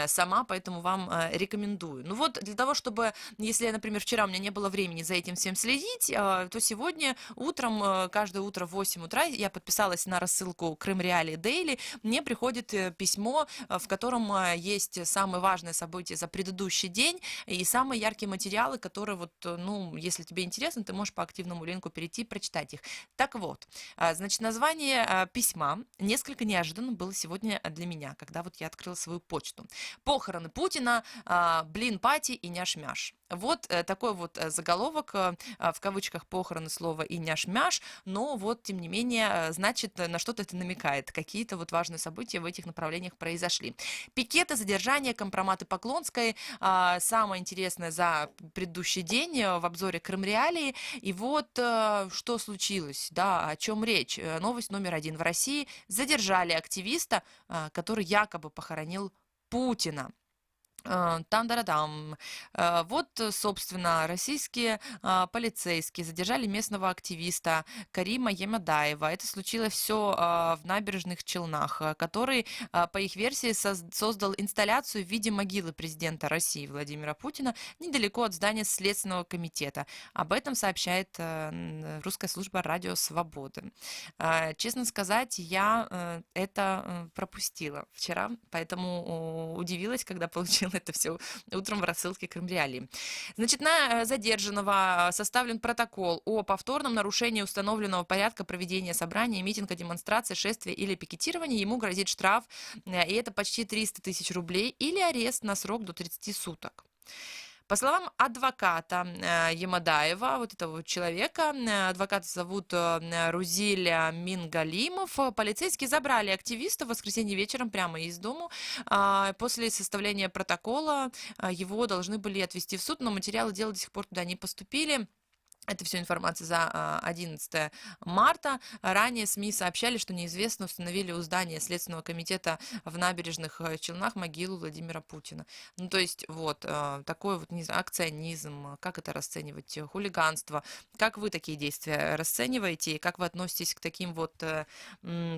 сама, поэтому вам рекомендую. Ну вот, для того, чтобы, если, например, вчера у меня не было времени за этим всем следить, то сегодня утром, каждое утро в 8 утра я подписалась на рассылку Крым Реалии Дейли, мне приходит письмо, в котором есть самые важные события за предыдущий день и самые яркие материалы, которые вот, ну, если тебе интересно, ты можешь по активному линку перейти и прочитать их. Так вот, значит, название письма несколько неожиданно было сегодня для меня, когда вот я открыла свою почту. Похороны Путина, блин, пати и няш-мяш. Вот такой вот заголовок, в кавычках похороны слова и няш-мяш, но вот, тем не менее, значит, на что-то это намекает. Какие-то вот важные события в этих направлениях произошли. Пикеты, задержания, компроматы Поклонской. Самое интересное за предыдущий день в обзоре Крым Реалии. И вот что случилось, да, о чем речь. Новость номер 1. В России задержали активиста, который якобы похоронил Путина. Там-да-да-там. Вот, собственно, российские полицейские задержали местного активиста Карима Ямадаева. Это случилось все в Набережных Челнах, который, по их версии, создал инсталляцию в виде могилы президента России Владимира Путина недалеко от здания Следственного комитета. Об этом сообщает русская служба «Радио Свободы». Честно сказать, я это пропустила вчера, поэтому удивилась, когда получила это все утром в рассылке Крым Реалии. Значит, на задержанного составлен протокол о повторном нарушении установленного порядка проведения собрания, митинга, демонстрации, шествия или пикетирования. Ему грозит штраф, и это почти 300 тысяч рублей, или арест на срок до 30 суток. По словам адвоката Ямадаева, вот этого вот человека, адвоката зовут Рузиль Мингалимов, полицейские забрали активиста в воскресенье вечером прямо из дому. После составления протокола его должны были отвезти в суд, но материалы дела до сих пор туда не поступили. Это все информация за 11 марта. Ранее СМИ сообщали, что неизвестно установили у здания Следственного комитета в Набережных Челнах могилу Владимира Путина. Ну, то есть, вот, такой вот, не знаю, акционизм, как это расценивать, хулиганство. Как вы такие действия расцениваете, и как вы относитесь к таким вот, к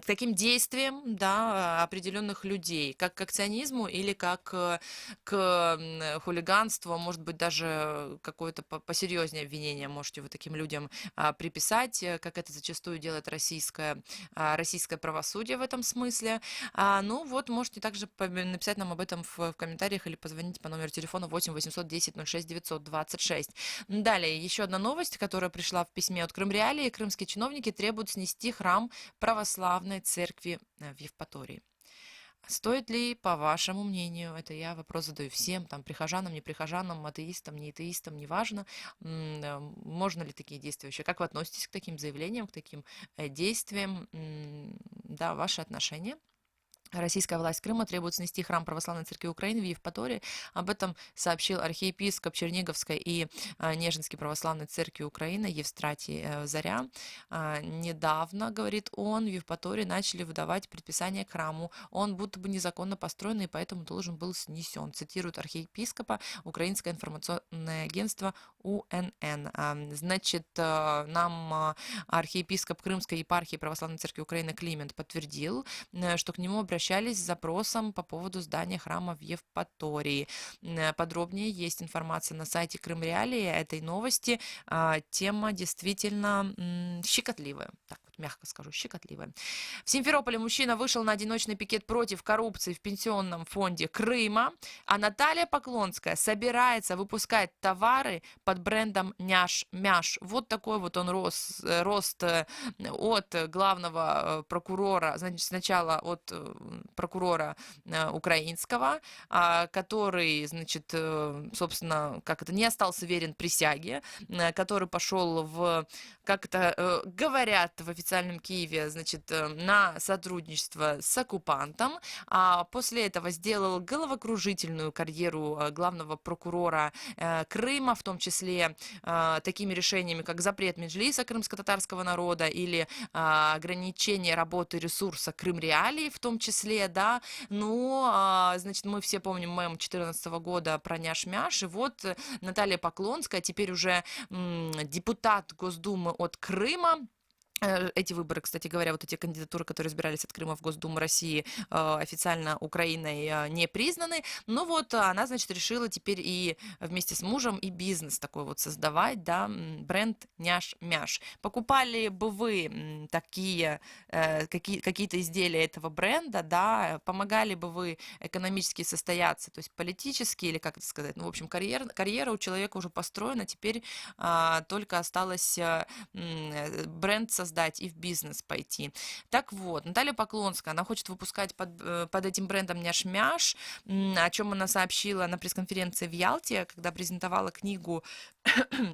таким действиям, да, определенных людей, как к акционизму или как к хулиганству, может быть, даже какое-то посерьезнее обвинение можете вы таким людям приписать, как это зачастую делает российское правосудие в этом смысле. Ну вот, можете также написать нам об этом в комментариях или позвонить по номеру телефона 8 810 06 926. Далее, еще одна новость, которая пришла в письме от Крым Реалии. Крымские чиновники требуют снести храм православной церкви в Евпатории. Стоит ли, по вашему мнению, это я вопрос задаю всем, там, прихожанам, не прихожанам, атеистам, не атеистам, неважно, можно ли такие действия вообще, как вы относитесь к таким заявлениям, к таким действиям, да, ваши отношения? Российская власть Крыма требует снести храм Православной Церкви Украины в Евпатории. Об этом сообщил архиепископ Черниговской и Нежинской Православной Церкви Украины Евстратий Заря. Недавно, говорит он, в Евпатории начали выдавать предписание к храму. Он будто бы незаконно построенный, и поэтому должен был снесен. Цитирует архиепископа украинское информационное агентство УНН. Значит, нам архиепископ Крымской епархии Православной Церкви Украины Климент подтвердил, что к нему обращались с запросом по поводу здания храма в Евпатории. Подробнее есть информация на сайте Крым Реалии этой новости. Тема действительно щекотливая. Так вот, мягко скажу, щекотливая. В Симферополе мужчина вышел на одиночный пикет против коррупции в пенсионном фонде Крыма, а Наталья Поклонская собирается выпускать товары под брендом Няш-Мяш. Вот такой вот он рост от главного прокурора, значит, сначала от прокурора украинского, который, значит, собственно, как это, не остался верен присяге, который пошел в, как это говорят в официальном Киеве, значит, на сотрудничество с оккупантом, а после этого сделал головокружительную карьеру главного прокурора Крыма, в том числе такими решениями, как запрет Меджлиса крымско-татарского народа или ограничение работы ресурса Крым Реалии, в том числе, да, ну, значит, мы все помним мем 2014 года про Няш-Мяш, и вот Наталья Поклонская, теперь уже депутат Госдумы от Крыма. Эти выборы, кстати говоря, вот эти кандидатуры, которые избирались от Крыма в Госдуму России, официально Украиной не признаны. Но вот она, значит, решила теперь и вместе с мужем и бизнес такой вот создавать, да, бренд Няш-Мяш. Покупали бы вы такие какие-то изделия этого бренда, да, помогали бы вы экономически состояться, то есть политически, или как это сказать, ну, в общем, карьера у человека уже построена, теперь только осталось бренд создать создать и в бизнес пойти. Так вот, Наталья Поклонская, она хочет выпускать под этим брендом «Няш-мяш», о чем она сообщила на пресс-конференции в Ялте, когда презентовала книгу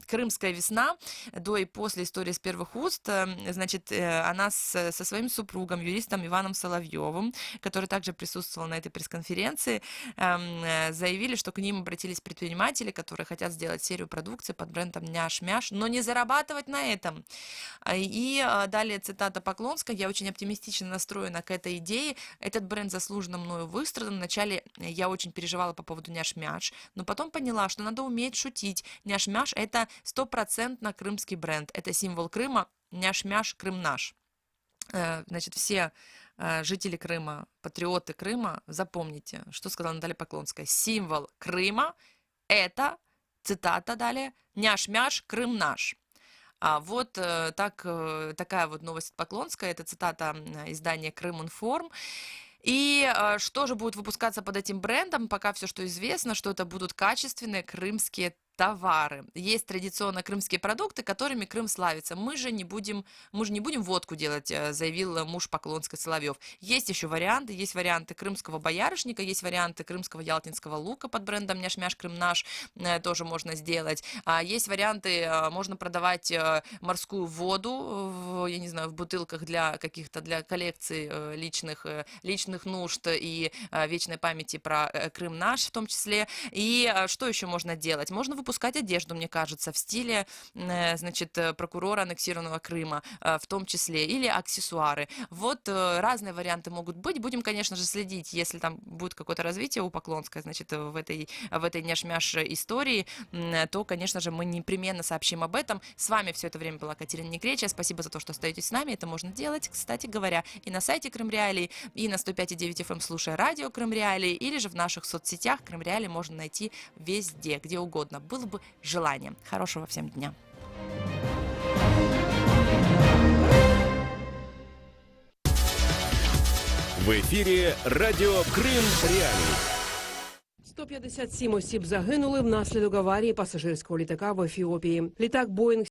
«Крымская весна. До и после. Истории с первых уст». Значит, она со своим супругом, юристом Иваном Соловьевым, который также присутствовал на этой пресс-конференции, заявили, что к ним обратились предприниматели, которые хотят сделать серию продукции под брендом «Няш-мяш», но не зарабатывать на этом. И далее цитата Поклонской: «Я очень оптимистично настроена к этой идее. Этот бренд заслуженно мною выстрадан. Вначале я очень переживала по поводу «Няш-мяш», но потом поняла, что надо уметь шутить. «Няш-мяш» — это 100% крымский бренд. Это символ Крыма. «Няш-мяш» — Крым наш». Значит, все жители Крыма, патриоты Крыма, запомните, что сказала Наталья Поклонская. Символ Крыма — это, цитата далее, «Няш-мяш, Крым наш». Вот такая вот новость от Поклонской. Это цитата издания «Крыминформ». И что же будет выпускаться под этим брендом? Пока все, что известно, что это будут качественные крымские товары. Есть традиционно крымские продукты, которыми Крым славится. Мы же не будем водку делать, заявил муж Поклонской Соловьев. Есть еще варианты. Есть варианты крымского боярышника, есть варианты крымского ялтинского лука под брендом «Няш-мяш, Крым наш», тоже можно сделать. Есть варианты, можно продавать морскую воду, я не знаю, в бутылках для коллекций личных нужд и вечной памяти про Крым наш в том числе. И что еще можно делать? Можно выпускать одежду, мне кажется, в стиле, значит, прокурора аннексированного Крыма, в том числе, или аксессуары. Вот разные варианты могут быть. Будем, конечно же, следить, если там будет какое-то развитие у Поклонской, значит, в этой няш-мяш истории, то, конечно же, мы непременно сообщим об этом. С вами все это время была Катерина Некречья. Спасибо за то, что остаетесь с нами. Это можно делать, кстати говоря, и на сайте Крым Реалии, и на 105,9 FM, слушая радио Крым Реалии, или же в наших соцсетях. Крым Реалии можно найти везде, где угодно. Было бы желание. Хорошего всем дня. В ефірі Радіо Крим Реалії. 157 осіб загинули внаслідок аварії пасажирського літака в Ефіопії. Літак Боїнг